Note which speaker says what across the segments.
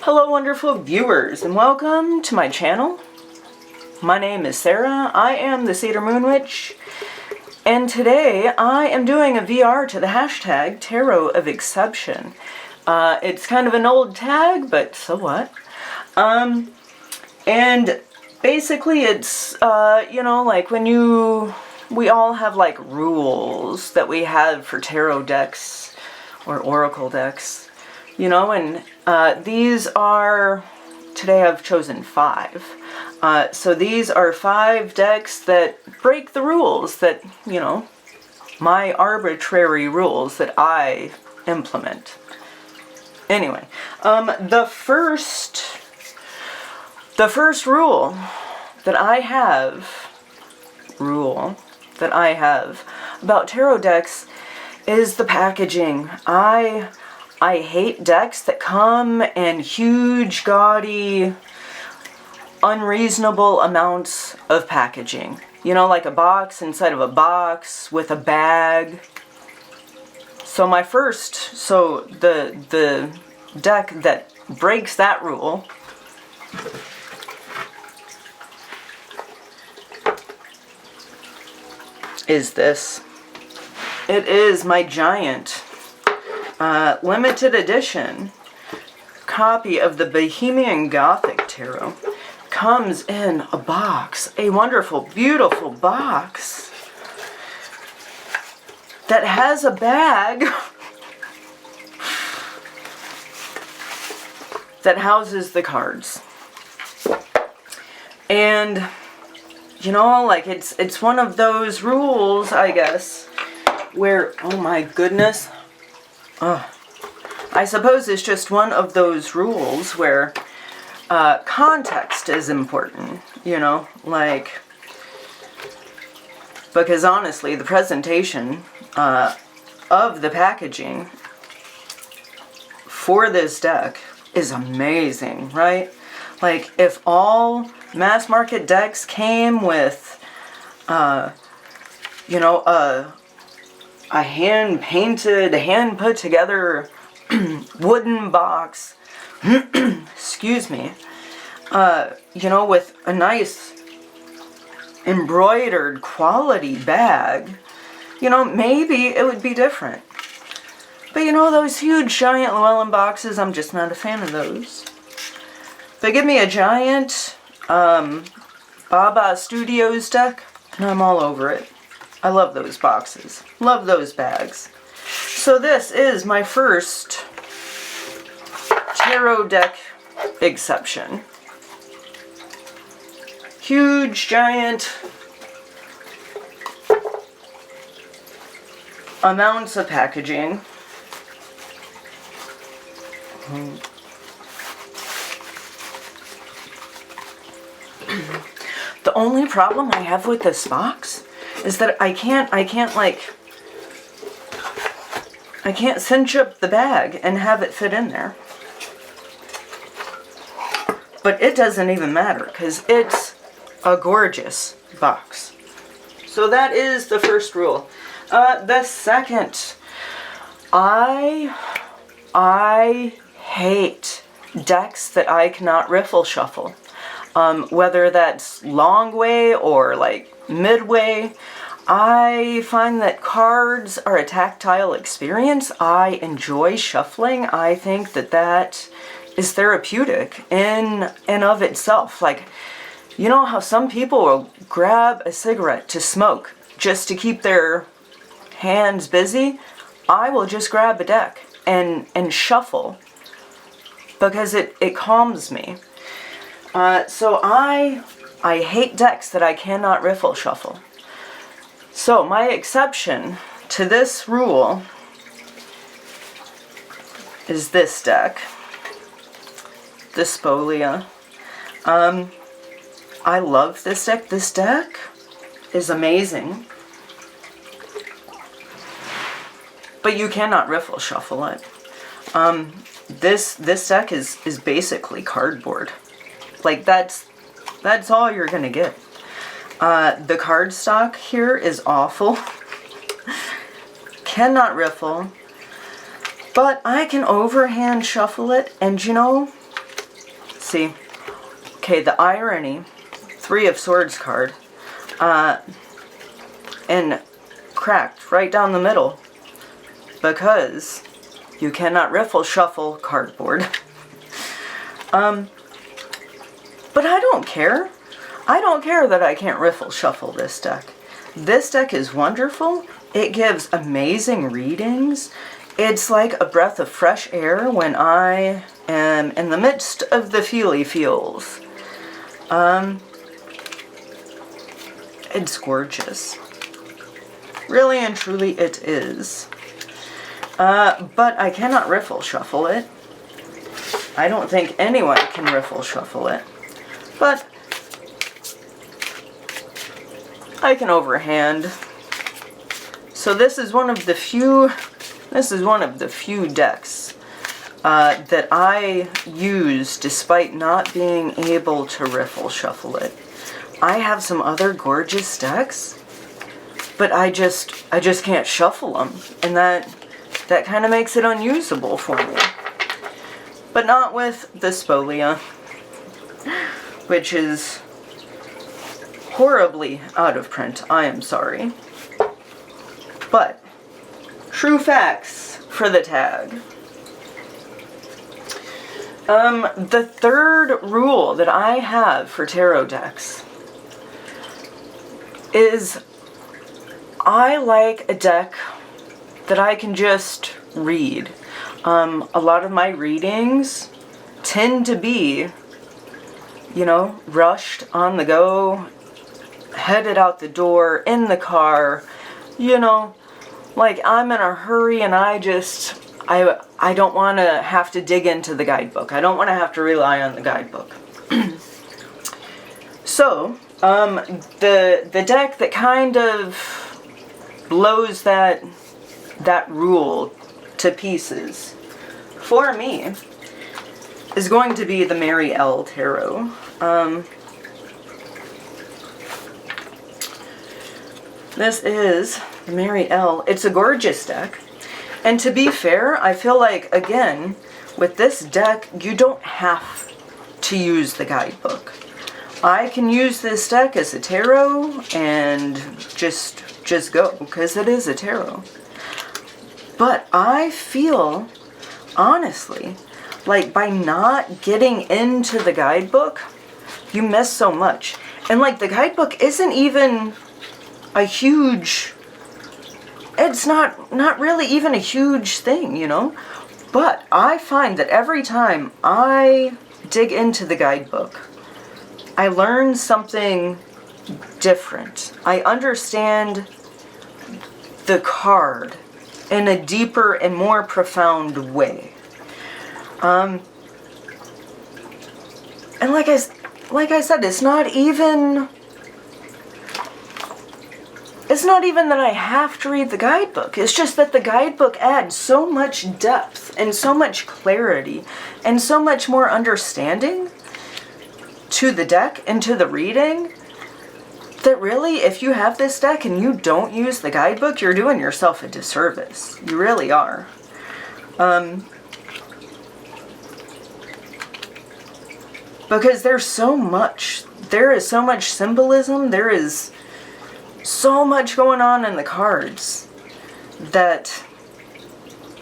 Speaker 1: Hello wonderful viewers and welcome to my channel. My name is Sarah, I am the Cedar Moon Witch, and today I am doing a VR to the hashtag Tarot of Exception. It's kind of an old tag, but so what? And basically it's, like when we all have like rules that we have for tarot decks or oracle decks, and these are, today I've chosen 5. So these are 5 decks that break the rules that, my arbitrary rules that I implement. Anyway, the first rule that I have about tarot decks is the packaging. I hate decks that come in huge, gaudy, unreasonable amounts of packaging. Like a box inside of a box with a bag. So the deck that breaks that rule is this. It is my giant limited edition copy of the Bohemian Gothic Tarot. Comes in a box, a wonderful, beautiful box that has a bag that houses the cards. And it's one of those rules, I guess, where, oh my goodness, I suppose it's just one of those rules where context is important, because honestly, the presentation of the packaging for this deck is amazing, right? Like, if all mass market decks came with, a hand-painted, hand-put-together wooden box, excuse me, with a nice embroidered quality bag, maybe it would be different. But those huge giant Llewellyn boxes, I'm just not a fan of those. But give me a giant Baba Studios deck, and I'm all over it. I love those boxes. Love those bags. So this is my first tarot deck exception. Huge, giant amounts of packaging. The only problem I have with this box is that I can't cinch up the bag and have it fit in there. But it doesn't even matter because it's a gorgeous box. So that is the first rule. The second, I hate decks that I cannot riffle shuffle. Whether that's long way or like midway, I find that cards are a tactile experience. I enjoy shuffling. I think that is therapeutic in and of itself. Like, how some people will grab a cigarette to smoke just to keep their hands busy? I will just grab a deck and shuffle because it calms me. So I hate decks that I cannot riffle shuffle. So my exception to this rule is this deck, the Spolia. I love this deck. This deck is amazing. But you cannot riffle shuffle it. This deck is basically cardboard. Like, that's all you're gonna get. The cardstock here is awful. Cannot riffle. But I can overhand shuffle it, and see. Okay, the irony, Three of Swords card, and cracked right down the middle because you cannot riffle shuffle cardboard. But I don't care. I don't care that I can't riffle shuffle this deck. This deck is wonderful. It gives amazing readings. It's like a breath of fresh air when I am in the midst of the feely feels. It's gorgeous. Really and truly it is. But I cannot riffle shuffle it. I don't think anyone can riffle shuffle it. But I can overhand. So this is one of the few decks that I use despite not being able to riffle shuffle it. I have some other gorgeous decks, but I just can't shuffle them, and that kind of makes it unusable for me. But not with the Spolia, which is horribly out of print. I am sorry. But true facts for the tag. The third rule that I have for tarot decks is I like a deck that I can just read. A lot of my readings tend to be, you know, rushed, on the go, headed out the door, in the car, you know, like I'm in a hurry and I don't want to have to dig into the guidebook. I don't want to have to rely on the guidebook. So, the deck that kind of blows that rule to pieces for me is going to be the Mary L. Tarot. This is the Mary L. It's a gorgeous deck. And to be fair, I feel like, again, with this deck, you don't have to use the guidebook. I can use this deck as a tarot and just go, because it is a tarot. But I feel, honestly, like by not getting into the guidebook, you miss so much. And like the guidebook isn't even a huge, it's not really even a huge thing, you know? But I find that every time I dig into the guidebook, I learn something different. I understand the card in a deeper and more profound way. And like I said, it's not even that I have to read the guidebook. It's just that the guidebook adds so much depth and so much clarity and so much more understanding to the deck and to the reading that really, if you have this deck and you don't use the guidebook, you're doing yourself a disservice. You really are. Because there is so much symbolism, there is so much going on in the cards that,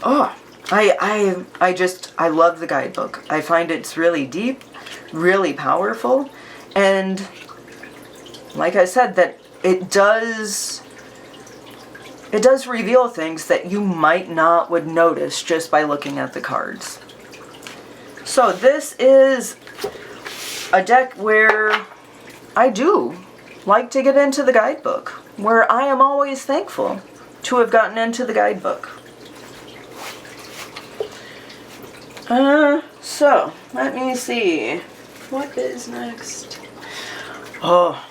Speaker 1: I love the guidebook. I find it's really deep, really powerful, and like I said, that it does reveal things that you might not would notice just by looking at the cards. So this is a deck where I do like to get into the guidebook, where I am always thankful to have gotten into the guidebook. So, let me see. What is next? Oh.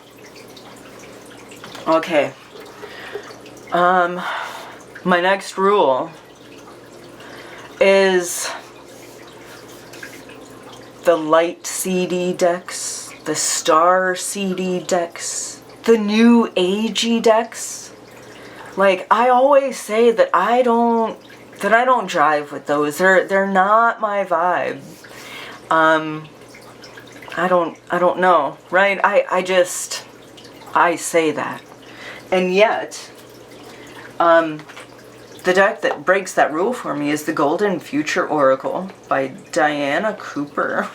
Speaker 1: Okay. My next rule is the light CD decks, the star CD decks, the new agey decks. Like, I always say that I don't jive with those. They're not my vibe. I don't know, right? I say that. And yet, the deck that breaks that rule for me is the Golden Future Oracle by Diana Cooper.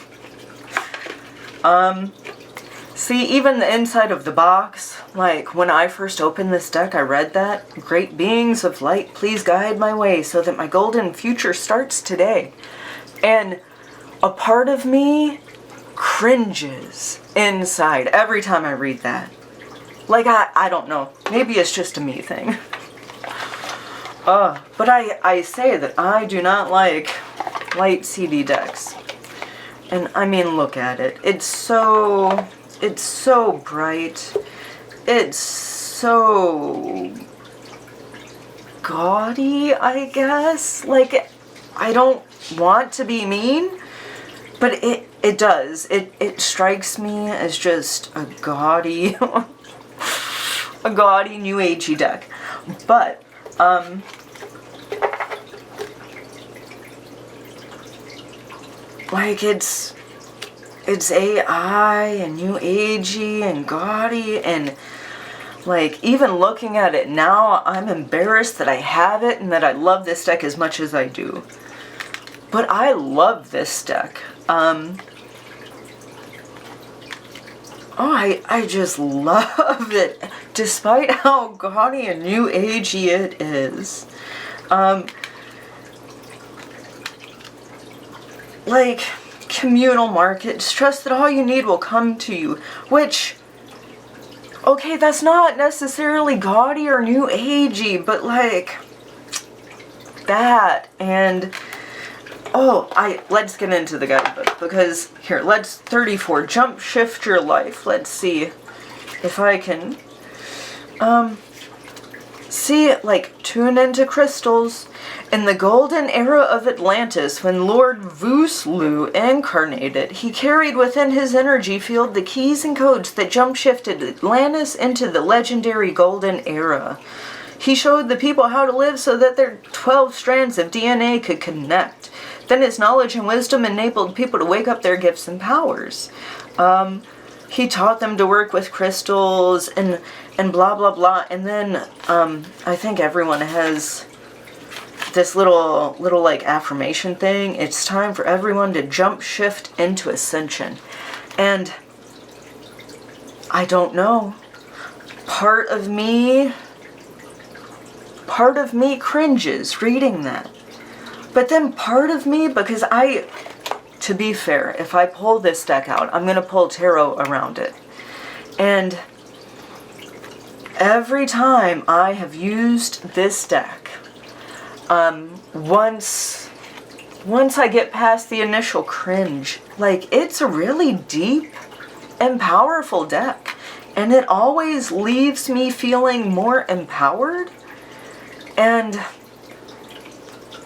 Speaker 1: See, even the inside of the box, like when I first opened this deck, I read that. Great beings of light, please guide my way so that my golden future starts today. And a part of me cringes inside every time I read that. Like, I don't know. Maybe it's just a me thing. But I say that I do not like light CD decks. And I mean, look at it. It's so bright. It's so gaudy, I guess. Like, I don't want to be mean, but it does. It strikes me as just a gaudy, a gaudy new agey deck. But, like it's AI and new agey and gaudy, and like even looking at it now, I'm embarrassed that I have it and that I love this deck as much as I do. But I love this deck. I just love it, despite how gaudy and new agey it is. Like, communal markets, trust that all you need will come to you, which, okay, that's not necessarily gaudy or new agey, but like, that, and, let's get into the guidebook, because, here, let's 34, jump shift your life, let's see if I can, see, like, tune into crystals. In the golden era of Atlantis, when Lord Vooslu incarnated, he carried within his energy field the keys and codes that jump-shifted Atlantis into the legendary golden era. He showed the people how to live so that their 12 strands of DNA could connect. Then his knowledge and wisdom enabled people to wake up their gifts and powers. He taught them to work with crystals and blah blah blah. And then I think everyone has this little like affirmation thing. It's time for everyone to jump shift into ascension. And I don't know. Part of me cringes reading that. But then part of me, because to be fair, if I pull this deck out, I'm going to pull tarot around it. And every time I have used this deck, once I get past the initial cringe, like, it's a really deep and powerful deck. And it always leaves me feeling more empowered and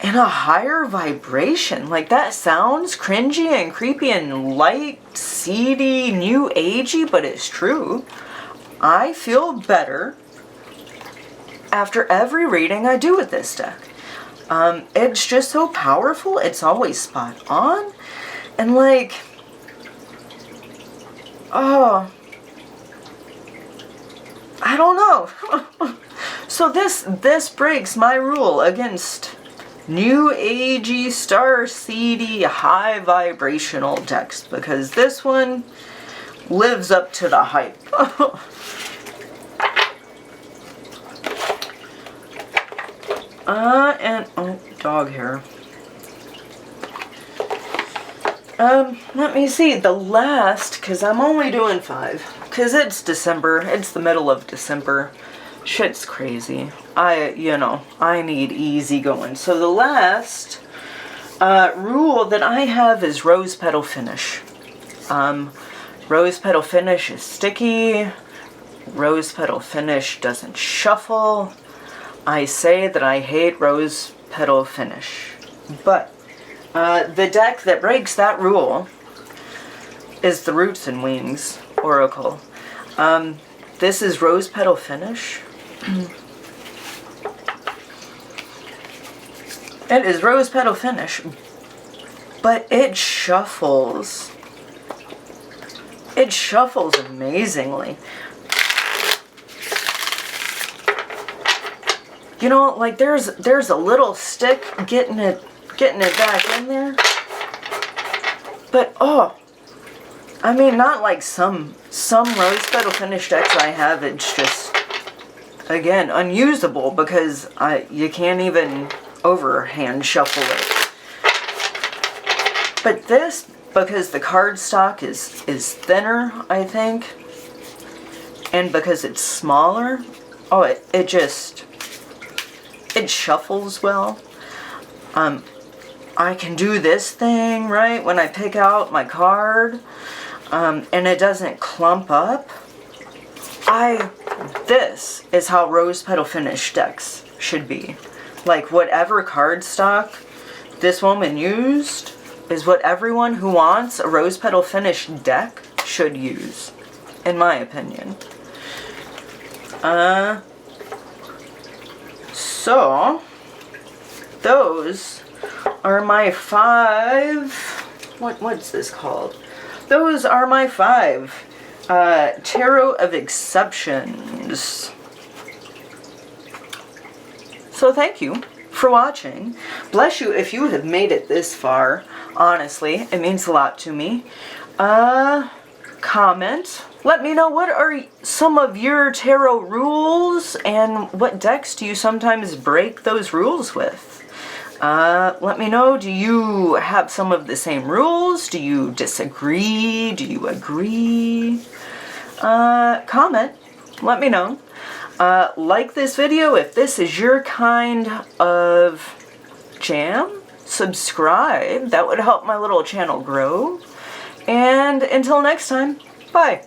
Speaker 1: in a higher vibration. Like, that sounds cringy and creepy and light, seedy, new agey, but it's true. I feel better after every reading I do with this deck. It's just so powerful. It's always spot on. And like, I don't know. So this breaks my rule against new agey, star seedy, high vibrational decks, because this one lives up to the hype. Dog hair. Let me see, the last, because I'm only doing 5, because it's December, it's the middle of December, shit's crazy, I need easy going. So the last rule that I have is rose petal finish. Rose petal finish is sticky, rose petal finish doesn't shuffle. I say that I hate rose petal finish, but the deck that breaks that rule is the Roots and Wings Oracle. This is rose petal finish. It is rose petal finish, but it shuffles It shuffles amazingly. You know, like there's a little stick getting it back in there. But oh, I mean, not like some rose petal finish decks I have. It's just, again, unusable because you can't even overhand shuffle it. But this, because the cardstock is thinner, I think, and because it's smaller, oh, it shuffles well. I can do this thing, right, when I pick out my card, and it doesn't clump up. This is how rose petal finish decks should be. Like, whatever cardstock this woman used is what everyone who wants a rose petal finish deck should use, in my opinion. So, those are my 5, what's this called? Those are my 5 Tarot of Exceptions. So thank you for watching. Bless you if you have made it this far. Honestly, it means a lot to me. Comment. Let me know what are some of your tarot rules and what decks do you sometimes break those rules with. Let me know, do you have some of the same rules? Do you disagree? Do you agree? Comment. Let me know. Like this video if this is your kind of jam. Subscribe. That would help my little channel grow. And until next time, bye.